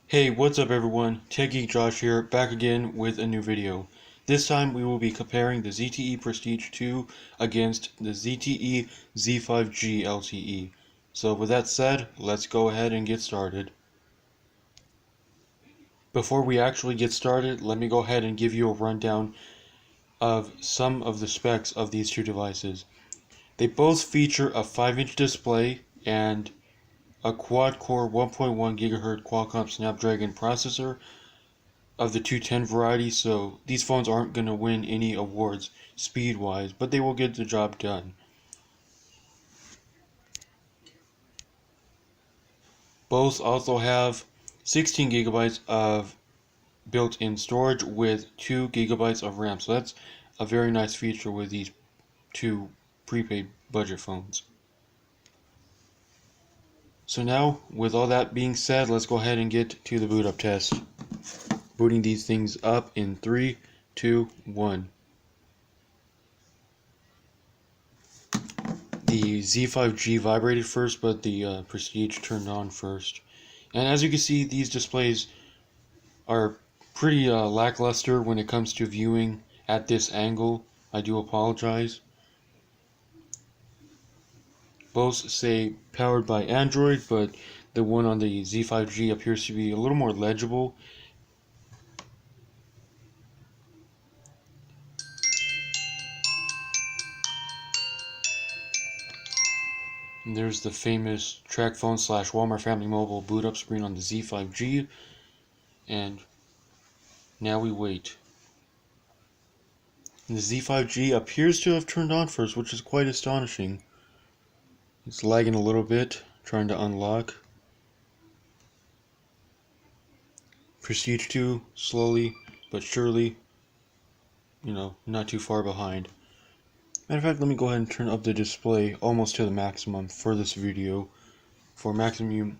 Hey, what's up everyone? techgeekjosh here, back again with a new video. This time we will be comparing the ZTE Prestige 2 against the ZTE ZFive G LTE. So with that said, let's go ahead and get started. Before we actually get started, let me go ahead and give you a rundown of some of the specs of these two devices. They both feature a 5-inch display and a quad-core 1.1 GHz Qualcomm Snapdragon processor of the 210 variety, so these phones aren't going to win any awards speed-wise, but they will get the job done. Both also have 16 gigabytes of built-in storage with 2 gigabytes of RAM, so that's a very nice feature with these two prepaid budget phones. So now, with all that being said, let's go ahead and get to the boot up test. Booting these things up in 3, 2, 1. The ZFive G vibrated first, but the Prestige turned on first. And as you can see, these displays are pretty lackluster when it comes to viewing at this angle. I do apologize. Both say powered by Android, but the one on the ZFive G appears to be a little more legible. And there's the famous TracFone / Walmart Family Mobile boot up screen on the ZFive G. And now we wait. And the ZFive G appears to have turned on first, which is quite astonishing. It's lagging a little bit, trying to unlock. Prestige 2, slowly but surely, not too far behind. Matter of fact, let me go ahead and turn up the display almost to the maximum for this video, for maximum,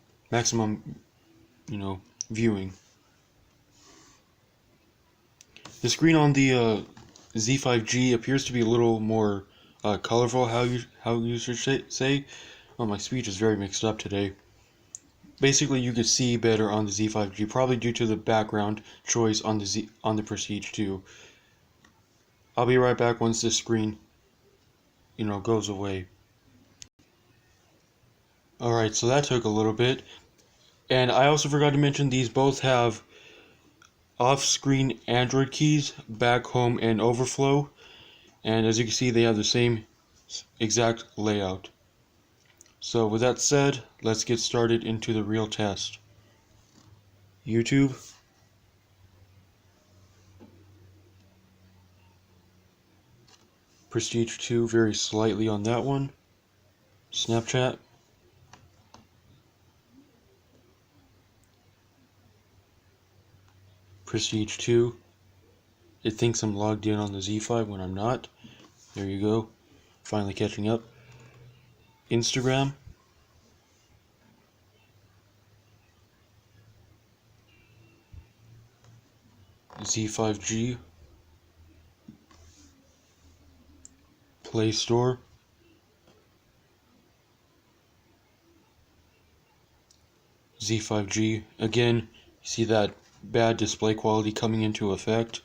viewing. The screen on the ZFive G appears to be a little more colorful, how you should say. Well, my speech is very mixed up today. Basically, you could see better on the ZFive G, probably due to the background choice on the Prestige 2. I'll be right back once this screen, goes away. Alright, so that took a little bit. And I also forgot to mention these both have off-screen Android keys, back, home, and overflow. And as you can see, they have the same exact layout. So with that said, let's get started into the real test. YouTube. Prestige 2 very slightly on that one. Snapchat. Prestige 2. It thinks I'm logged in on the ZFive when I'm not. There you go. Finally catching up. Instagram. ZFive G. Play Store. ZFive G. Again, you see that bad display quality coming into effect.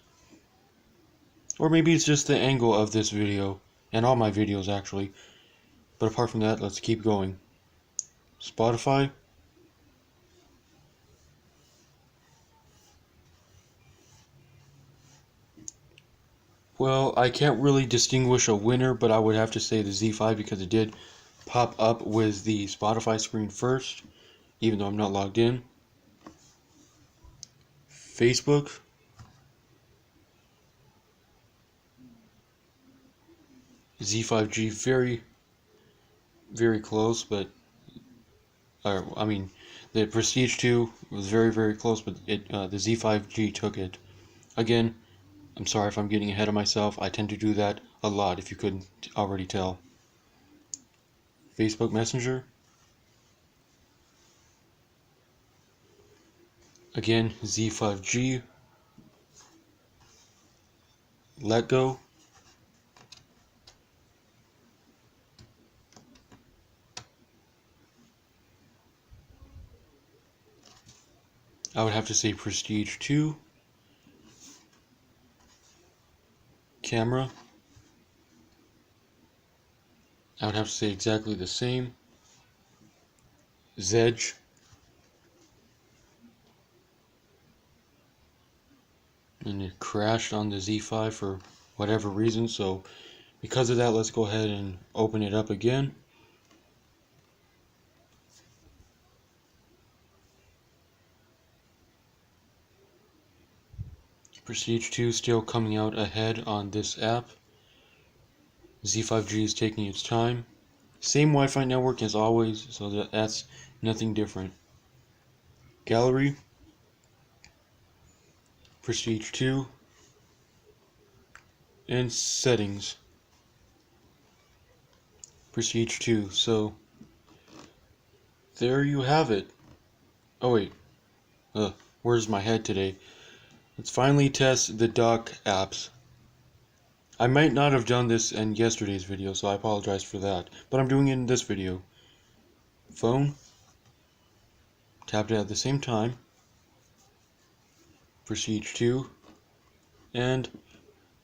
Or maybe it's just the angle of this video, and all my videos actually. But apart from that, let's keep going. Spotify. Well, I can't really distinguish a winner, but I would have to say the ZFive because it did pop up with the Spotify screen first, even though I'm not logged in. Facebook. ZFive G very, very close, but the Prestige 2 was very, very close, but the ZFive G took it. Again, I'm sorry if I'm getting ahead of myself. I tend to do that a lot, if you couldn't already tell. Facebook Messenger. Again, ZFive G. Let Go. I would have to say Prestige 2. Camera, I would have to say exactly the same. ZTE, and it crashed on the ZFive for whatever reason, so because of that, let's go ahead and open it up again. Prestige 2 still coming out ahead on this app. ZFive G is taking its time. Same Wi-Fi network as always, so that's nothing different. Gallery, Prestige 2, and settings, Prestige 2. So there you have it. Oh wait, where's my head today? Let's finally test the dock apps. I might not have done this in yesterday's video, so I apologize for that, but I'm doing it in this video. Phone, tapped it at the same time, Prestige 2, and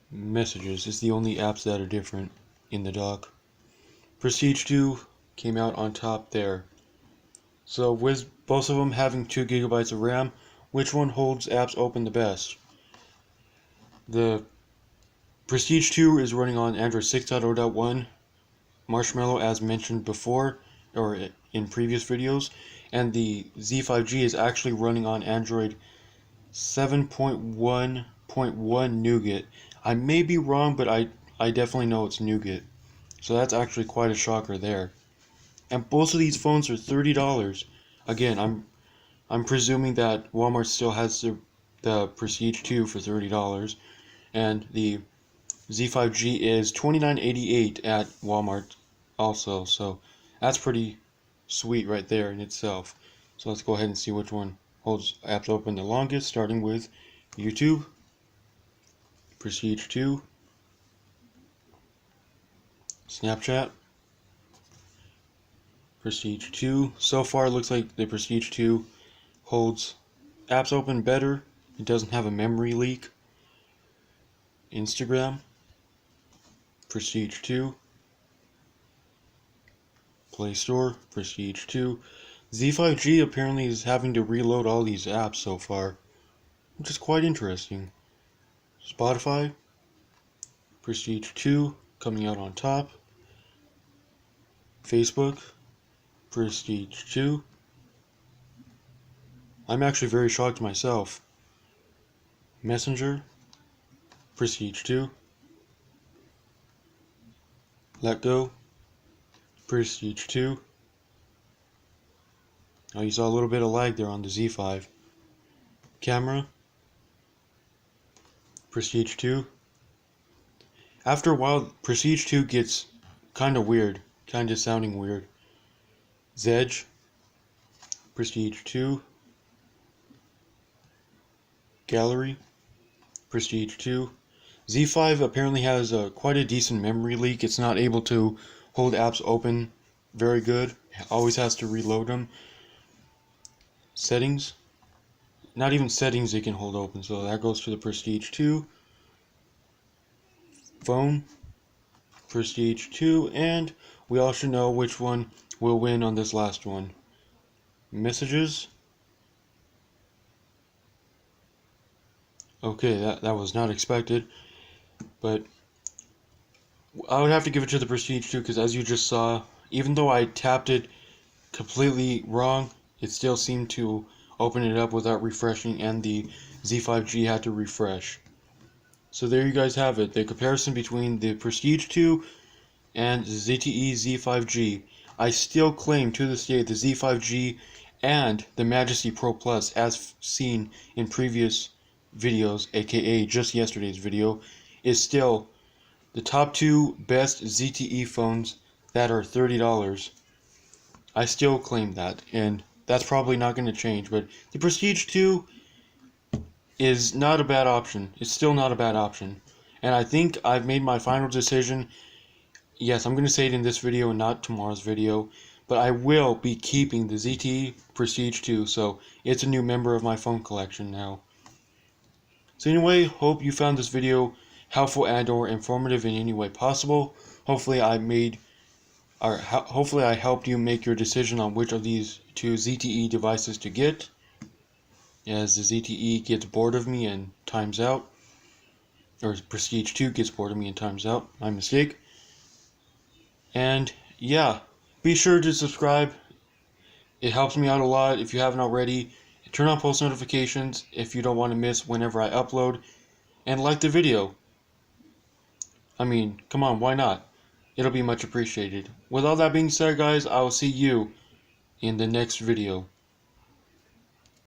messages is the only apps that are different in the dock. Prestige 2 came out on top there. So with both of them having 2 GB of RAM, which one holds apps open the best? The Prestige 2 is running on Android 6.0.1 Marshmallow, as mentioned before or in previous videos, and the ZFive G is actually running on Android 7.1.1 Nougat. I may be wrong, but I definitely know it's Nougat. So that's actually quite a shocker there. And both of these phones are $30. Again, I'm presuming that Walmart still has the Prestige 2 for $30, and the ZFive G is $29.88 at Walmart also. So that's pretty sweet right there in itself. So let's go ahead and see which one holds apps open the longest, starting with YouTube, Prestige 2, Snapchat, Prestige 2. So far it looks like the Prestige 2 holds apps open better. It doesn't have a memory leak. Instagram, Prestige 2, Play Store, Prestige 2. ZFive G apparently is having to reload all these apps so far, which is quite interesting. Spotify, Prestige 2 coming out on top. Facebook, Prestige 2. I'm actually very shocked myself. Messenger, Prestige 2. Let Go, Prestige 2. Oh, you saw a little bit of lag there on the ZFive. Camera, Prestige 2. After a while, Prestige 2 gets kind of weird, kind of sounding weird. ZTE, Prestige 2. Gallery, Prestige 2. ZFive apparently has quite a decent memory leak. It's not able to hold apps open very good. Always has to reload them. Settings, not even settings it can hold open, so that goes to the Prestige 2. Phone, Prestige 2, and we all should know which one will win on this last one. Messages. Okay, that was not expected, but I would have to give it to the Prestige 2 because, as you just saw, even though I tapped it completely wrong, it still seemed to open it up without refreshing, and the ZFive G had to refresh. So there you guys have it, the comparison between the Prestige 2 and ZTE ZFive G. I still claim to this day the ZFive G and the Majesty Pro Plus, as seen in previous videos, aka just yesterday's video, is still the top 2 best ZTE phones that are $30. I still claim that, and that's probably not going to change, but the Prestige 2 is not a bad option. It's still not a bad option. And I think I've made my final decision. Yes, I'm going to say it in this video and not tomorrow's video, but I will be keeping the ZTE Prestige 2, so it's a new member of my phone collection now. So anyway, hope you found this video helpful and or informative in any way possible. Hopefully I helped you make your decision on which of these two ZTE devices to get, as the ZTE gets bored of me and times out, or Prestige 2 gets bored of me and times out, my mistake. And yeah, be sure to subscribe. It helps me out a lot if you haven't already. Turn on post notifications if you don't want to miss whenever I upload. And like the video. I mean, come on, why not? It'll be much appreciated. With all that being said, guys, I will see you in the next video.